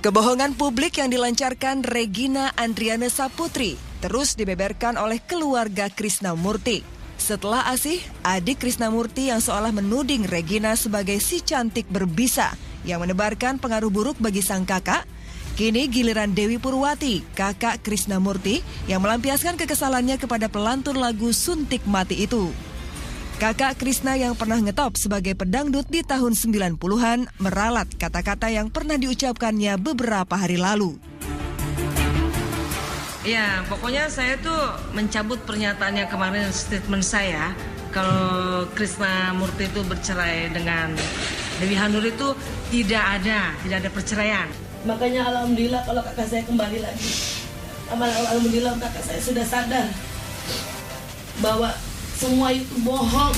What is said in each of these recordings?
Kebohongan publik yang dilancarkan Regina Andriana Saputri terus dibeberkan oleh keluarga Krisnamurti. Setelah Asih, adik Krisnamurti yang seolah menuding Regina sebagai si cantik berbisa yang menebarkan pengaruh buruk bagi sang kakak, kini giliran Dewi Purwati, kakak Krisnamurti, yang melampiaskan kekesalannya kepada pelantun lagu Suntik Mati itu. Kakak Krisna yang pernah ngetop sebagai pedangdut di tahun 90-an meralat kata-kata yang pernah diucapkannya beberapa hari lalu. Ya, pokoknya saya tuh mencabut pernyataannya kemarin, statement saya kalau Krisnamurti itu bercerai dengan Dewi Hanur itu tidak ada perceraian. Makanya alhamdulillah kalau kakak saya kembali lagi. Alhamdulillah kakak saya sudah sadar bahwa semua itu bohong.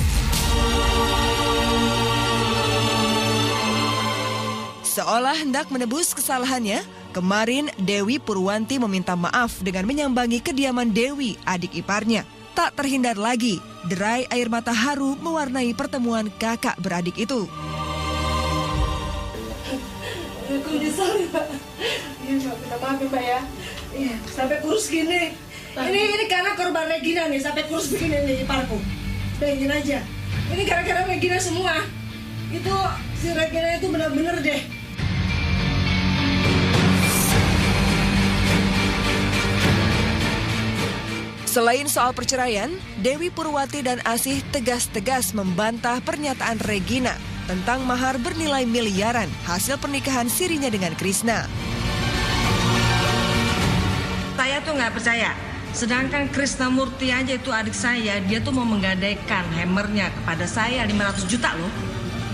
Seolah hendak menebus kesalahannya, kemarin Dewi Purwanti meminta maaf dengan menyambangi kediaman Dewi, adik iparnya. Tak terhindar lagi, derai air mata haru mewarnai pertemuan kakak beradik itu. Aku nyesal ya, Pak. Iya, Pak, minta maaf ya, Pak ya. Iya, sampai kurus gini. Ini karena korban Regina nih, sampai kurus begini nih iparku. Bayangin aja. Ini gara-gara Regina semua. Itu si Regina itu benar-benar deh. Selain soal perceraian, Dewi Purwati dan Asih tegas-tegas membantah pernyataan Regina tentang mahar bernilai miliaran hasil pernikahan sirinya dengan Krisna. Saya tuh nggak percaya. Sedangkan Krisnamurti aja itu adik saya, dia tuh mau menggadaikan hammernya kepada saya 500 juta loh.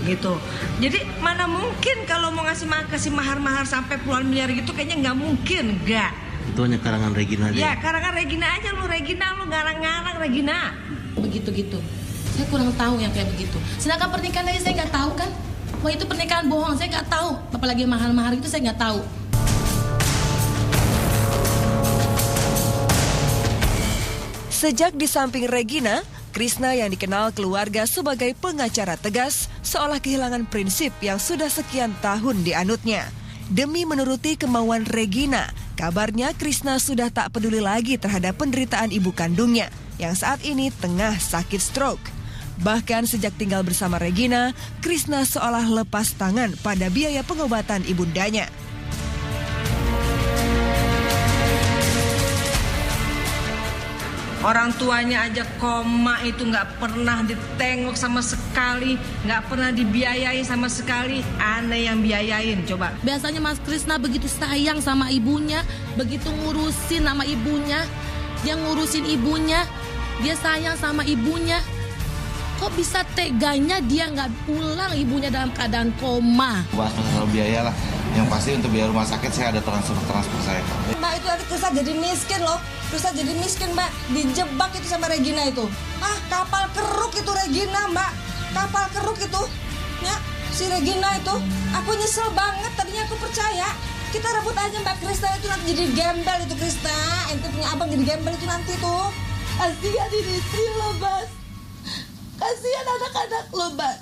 Gitu. Jadi mana mungkin kalau mau kasih mahar-mahar sampai puluhan miliar gitu, kayaknya nggak mungkin, nggak. Itu hanya karangan Regina aja. Ya, karangan Regina aja lu ngarang-ngarang Regina. Begitu-gitu. Saya kurang tahu yang kayak begitu. Sedangkan pernikahan aja saya nggak tahu kan. Wah itu pernikahan bohong, saya nggak tahu. Apalagi mahar-mahar itu saya nggak tahu. Sejak di samping Regina, Krisna yang dikenal keluarga sebagai pengacara tegas seolah kehilangan prinsip yang sudah sekian tahun dianutnya. Demi menuruti kemauan Regina, kabarnya Krisna sudah tak peduli lagi terhadap penderitaan ibu kandungnya yang saat ini tengah sakit stroke. Bahkan sejak tinggal bersama Regina, Krisna seolah lepas tangan pada biaya pengobatan ibundanya. Orang tuanya aja koma itu nggak pernah ditengok sama sekali, nggak pernah dibiayai sama sekali. Aneh yang biayain, coba. Biasanya Mas Krisna begitu sayang sama ibunya, begitu ngurusin sama ibunya, dia ngurusin ibunya, dia sayang sama ibunya. Kok bisa teganya dia nggak pulang, ibunya dalam keadaan koma? Bahas masalah biaya lah. Yang pasti untuk biaya rumah sakit saya ada transfer saya. Mbak itu nanti Krisna jadi miskin loh. Krisna jadi miskin Mbak. Dijebak itu sama Regina itu. Kapal keruk itu Regina Mbak. Kapal keruk itu. Ya, si Regina itu. Aku nyesel banget, tadinya aku percaya. Kita rebut aja Mbak Krisna itu nanti jadi gembel itu Krisna. Ente punya abang jadi gembel itu nanti tuh. Kasihan ini istri lo Mbak. Kasihan anak-anak lo Mbak.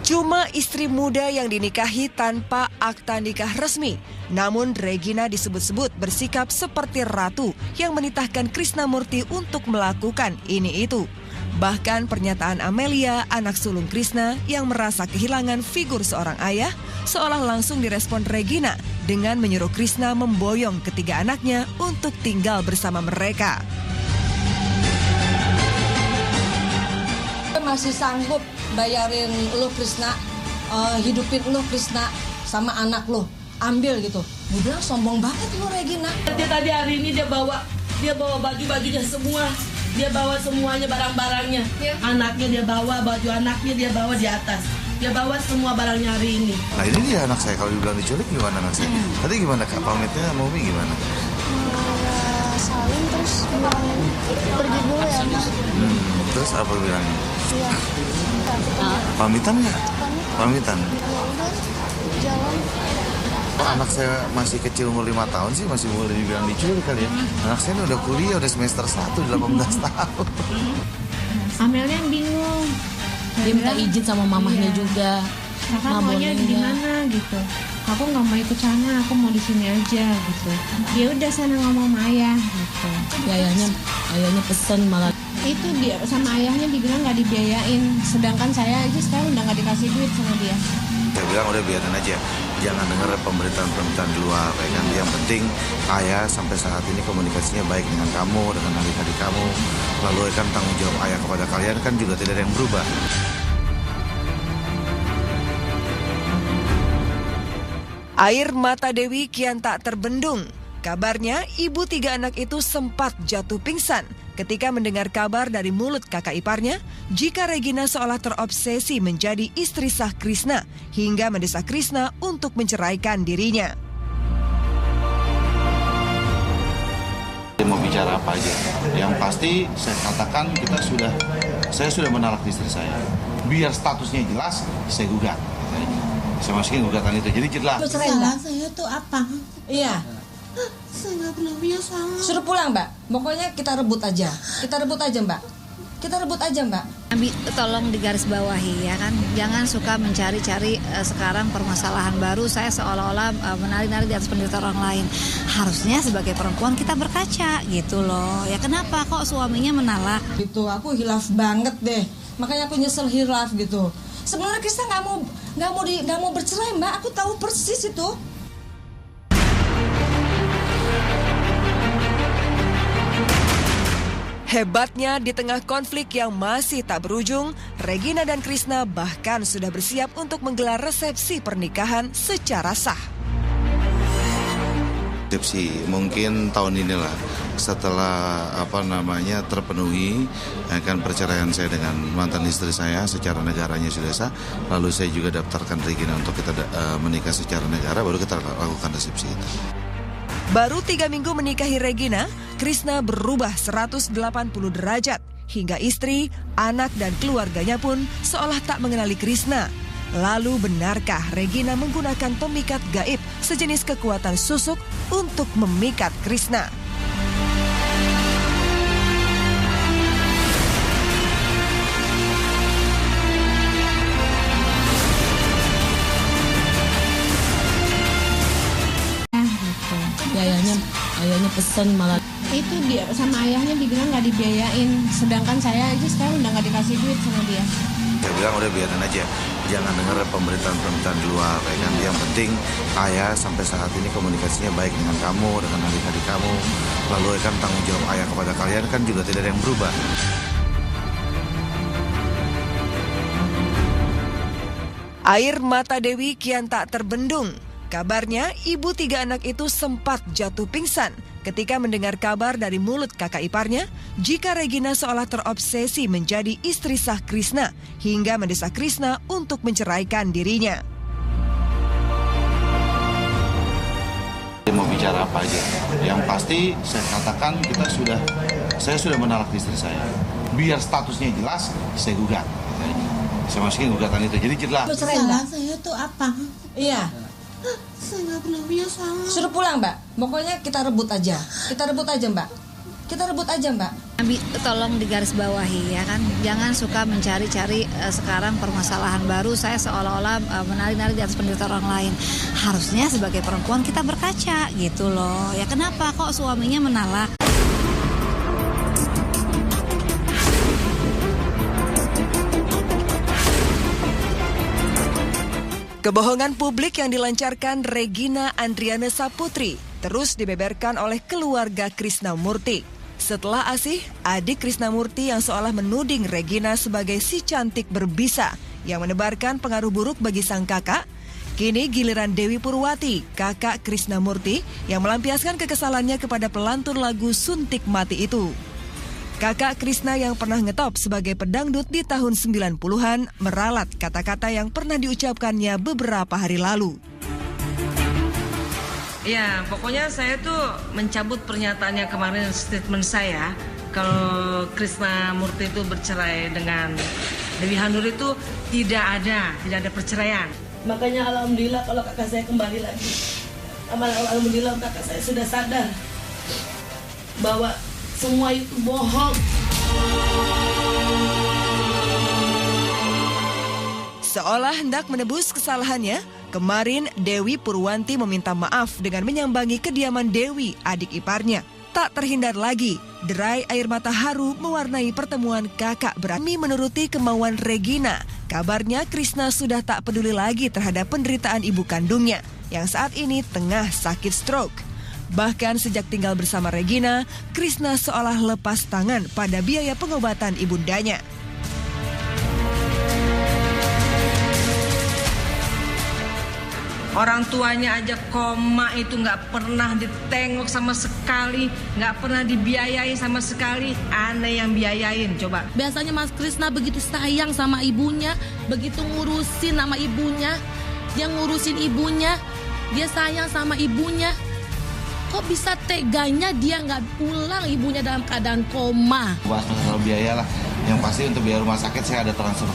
Cuma istri muda yang dinikahi tanpa akta nikah resmi. Namun Regina disebut-sebut bersikap seperti ratu yang menitahkan Krisnamurti untuk melakukan ini itu. Bahkan pernyataan Amelia, anak sulung Krisna yang merasa kehilangan figur seorang ayah, seolah langsung direspon Regina dengan menyuruh Krisna memboyong ketiga anaknya untuk tinggal bersama mereka. Masih sanggup bayarin lo Krisna, hidupin lo Krisna sama anak lo, ambil gitu. Gue bilang sombong banget lo Regina. Dia tadi hari ini dia bawa baju-bajunya semua, dia bawa semuanya barang-barangnya. Anaknya dia bawa, baju anaknya dia bawa di atas. Dia bawa semua barangnya hari ini. Nah ini dia anak saya, kalau dibilang diculik gimana anak saya? Tadi gimana Kak, pamitnya sama Umi gimana? Saling terus bilang pergi dulu ya Mas. Terus apa bilangnya? Iya. Pamitan nggak? Pamitan. Ya udah jalan. Oh, anak saya masih kecil umur 5 tahun sih masih boleh dibilang diculik kali ya. Anak saya udah kuliah, udah semester 1, 18 tahun. Amelia yang bingung. Dia minta izin sama mamahnya juga. Kakak maunya di mana gitu. Aku nggak mau ikut sana, aku mau di sini aja gitu. Ya udah sana ngomong sama ayah gitu. Ayahnya pesen malah. Itu dia sama ayahnya dibilang nggak dibiayain, sedangkan saya aja sekarang udah nggak dikasih duit sama dia. Saya bilang udah biarin aja, jangan dengar pemberitaan-pemberitaan di luar, ya kan. Yang penting ayah sampai saat ini komunikasinya baik dengan kamu, dengan adik-adik kamu. Lalu kan tanggung jawab ayah kepada kalian kan juga tidak ada yang berubah. Air mata Dewi kian tak terbendung. Kabarnya ibu 3 anak itu sempat jatuh pingsan ketika mendengar kabar dari mulut kakak iparnya jika Regina seolah terobsesi menjadi istri sah Krisna hingga mendesak Krisna untuk menceraikan dirinya. Mau bicara apa aja, yang pasti saya katakan saya sudah menolak istri saya. Biar statusnya jelas, saya gugat. Saya masukin gugatan itu, jadi jelas. Salah saya tuh apa? Iya. Saya nggak pernah punya salah. Suruh pulang, Mbak. Pokoknya kita rebut aja. Kita rebut aja, Mbak. Kita rebut aja, Mbak. Tolong digarisbawahi ya kan. Jangan suka mencari-cari sekarang permasalahan baru. Saya seolah-olah menari-nari di atas penderitaan orang lain. Harusnya sebagai perempuan kita berkaca gitu loh. Ya kenapa kok suaminya menolak? Gitu, aku hilaf banget deh. Makanya aku nyesel hilaf gitu. Sebenarnya Krisna nggak mau bercerai, Mbak. Aku tahu persis itu. Hebatnya di tengah konflik yang masih tak berujung, Regina dan Krisna bahkan sudah bersiap untuk menggelar resepsi pernikahan secara sah. Resepsi mungkin tahun inilah setelah terpenuhi akan perceraian saya dengan mantan istri saya secara negaranya sudah sah, lalu saya juga daftarkan Regina untuk kita menikah secara negara, baru kita lakukan resepsi itu. Baru 3 minggu menikahi Regina, Krisna berubah 180 derajat hingga istri, anak dan keluarganya pun seolah tak mengenali Krisna. Lalu benarkah Regina menggunakan pemikat gaib sejenis kekuatan susuk untuk memikat Krisna? Ayahnya pesen malah. Itu dia sama ayahnya dibilang nggak dibiayain, sedangkan saya aja sekarang udah nggak dikasih duit sama dia. Saya bilang udah biarin aja, jangan dengar pemberitaan-pemberitaan di luar, ya kan. Yang penting ayah sampai saat ini komunikasinya baik dengan kamu, dengan adik-adik kamu. Lalu kan tanggung jawab ayah kepada kalian kan juga tidak ada yang berubah. Air mata Dewi kian tak terbendung. Kabarnya ibu 3 anak itu sempat jatuh pingsan ketika mendengar kabar dari mulut kakak iparnya jika Regina seolah terobsesi menjadi istri sah Krisna hingga mendesak Krisna untuk menceraikan dirinya. Mau bicara apa aja, yang pasti saya katakan saya sudah menolak istri saya. Biar statusnya jelas, saya gugat. Saya masukin gugatan itu, jadi jelas. Salah saya tuh apa? Iya. Saya nggak pernah punya salah. Suruh pulang, Mbak. Pokoknya kita rebut aja. Kita rebut aja, Mbak. Kita rebut aja, Mbak. Tolong digarisbawahi ya kan. Jangan suka mencari-cari sekarang permasalahan baru. Saya seolah-olah menari-nari di atas penderitaan orang lain. Harusnya sebagai perempuan kita berkaca gitu loh. Ya kenapa kok suaminya menolak? Kebohongan publik yang dilancarkan Regina Andriana Saputri terus dibeberkan oleh keluarga Krisnamurti. Setelah Asih, adik Krisnamurti yang seolah menuding Regina sebagai si cantik berbisa yang menebarkan pengaruh buruk bagi sang kakak, kini giliran Dewi Purwati, kakak Krisnamurti, yang melampiaskan kekesalannya kepada pelantun lagu Suntik Mati itu. Kakak Krisna yang pernah ngetop sebagai pedangdut di tahun 90-an meralat kata-kata yang pernah diucapkannya beberapa hari lalu. Ya, pokoknya saya tuh mencabut pernyataannya kemarin, statement saya kalau Krisnamurti itu bercerai dengan Dewi Hanur itu tidak ada perceraian. Makanya alhamdulillah kalau kakak saya kembali lagi. Alhamdulillah kakak saya sudah sadar bahwa semua itu bohong. Seolah hendak menebus kesalahannya, kemarin Dewi Purwanti meminta maaf dengan menyambangi kediaman Dewi, adik iparnya. Tak terhindar lagi, derai air mata haru mewarnai pertemuan kakak beradik. Menuruti kemauan Regina, kabarnya Krisna sudah tak peduli lagi terhadap penderitaan ibu kandungnya yang saat ini tengah sakit stroke. Bahkan sejak tinggal bersama Regina, Krisna seolah lepas tangan pada biaya pengobatan ibundanya. Orang tuanya aja koma itu nggak pernah ditengok sama sekali, nggak pernah dibiayai sama sekali. Aneh yang biayain, coba. Biasanya Mas Krisna begitu sayang sama ibunya, begitu ngurusin sama ibunya, dia ngurusin ibunya, dia sayang sama ibunya. Kok bisa teganya dia nggak pulang, ibunya dalam keadaan koma? Bahas masalah biaya lah. Yang pasti untuk biaya rumah sakit saya ada transfer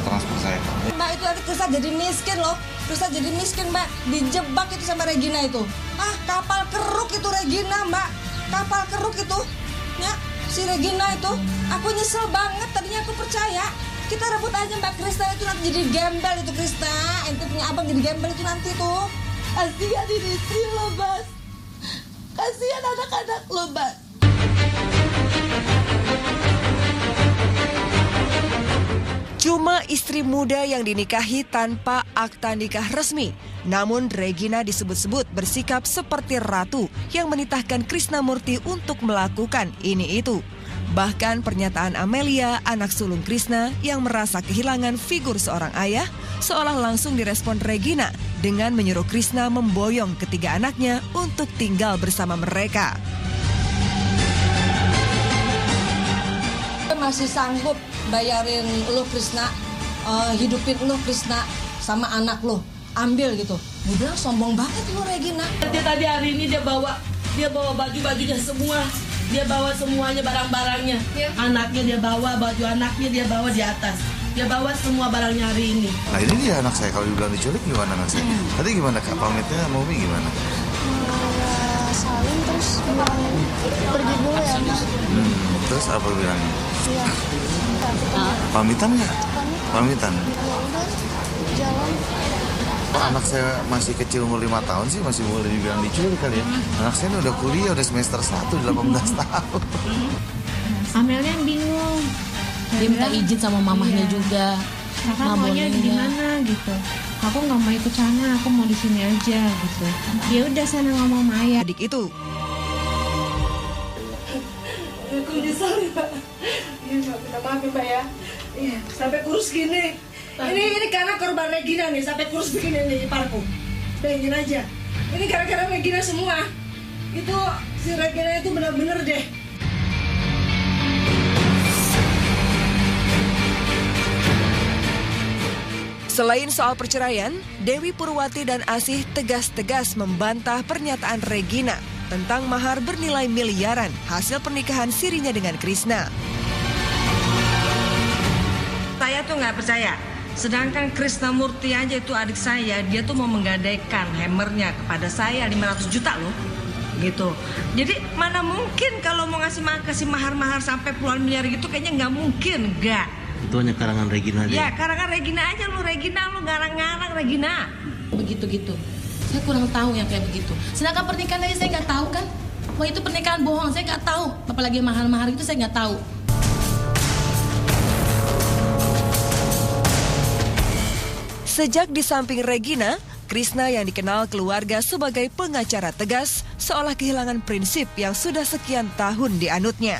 saya. Mbak itu adik Krisna jadi miskin loh. Krisna jadi miskin mbak. Dijebak itu sama Regina itu. Ah kapal keruk itu Regina mbak. Kapal keruk itu. Ya si Regina itu. Aku nyesel banget tadinya aku percaya. Kita rebut aja mbak Krisna itu nanti jadi gembel itu Krisna. Ente punya abang jadi gembel itu nanti tuh. Kasihan istri lo Bas. Kasihan anak-anak lo Bas. Cuma istri muda yang dinikahi tanpa akta nikah resmi. Namun Regina disebut-sebut bersikap seperti ratu yang menitahkan Krisnamurti untuk melakukan ini itu. Bahkan pernyataan Amelia, anak sulung Krisna yang merasa kehilangan figur seorang ayah, seolah langsung direspon Regina dengan menyuruh Krisna memboyong ketiga anaknya untuk tinggal bersama mereka. Masih sanggup bayarin lo Krisna, hidupin lo Krisna sama anak lo, ambil gitu. Gue bilang sombong banget lo Regina. Tadi hari ini dia bawa baju-bajunya semua, dia bawa semuanya barang-barangnya. Anaknya dia bawa, baju anaknya dia bawa di atas. Dia bawa semua barangnya hari ini. Nah ini dia anak saya, kalau dibilang diculik gimana anak saya? Tadi gimana Kak, pamitnya sama Umi gimana? Saling terus bilang pergi dulu ya Ma. Terus apa bilangnya? Iya. Pamitan nggak? Pamitan. Ya udah jalan. Oh, anak saya masih kecil umur 5 tahun sih, masih boleh dibilang diculik kali ya. Anak saya udah kuliah, udah semester 1, 18 tahun. Amelnya yang bingung. Dia minta izin sama mamahnya juga. Kakak maunya di mana gitu. Aku nggak mau ikut sana, aku mau di sini aja gitu. Ya udah sana ngomong sama ayah. Adik itu. Aku nyesal ya Pak. Iya Pak, minta maaf ya Pak ya. Iya, sampai kurus gini. Ini karena korban Regina nih, sampai kurus begini nih iparku. Bayangin aja. Ini gara-gara Regina semua. Itu si Regina itu benar-benar deh. Selain soal perceraian, Dewi Purwati dan Asih tegas-tegas membantah pernyataan Regina tentang mahar bernilai miliaran hasil pernikahan sirinya dengan Krisna. Saya tuh nggak percaya. Sedangkan Krisnamurti aja itu adik saya, dia tuh mau menggadaikan hammernya kepada saya 500 juta loh. Gitu. Jadi mana mungkin kalau mau kasih mahar-mahar sampai puluhan miliar gitu, kayaknya nggak mungkin, nggak. Itu hanya karangan Regina aja. Ya, karangan Regina aja lu ngarang-ngarang Regina. Begitu-gitu. Saya kurang tahu yang kayak begitu. Sedangkan pernikahan aja saya nggak tahu kan. Wah itu pernikahan bohong, saya nggak tahu. Apalagi mahar-mahar itu saya nggak tahu. Sejak di samping Regina, Krisna yang dikenal keluarga sebagai pengacara tegas seolah kehilangan prinsip yang sudah sekian tahun dianutnya.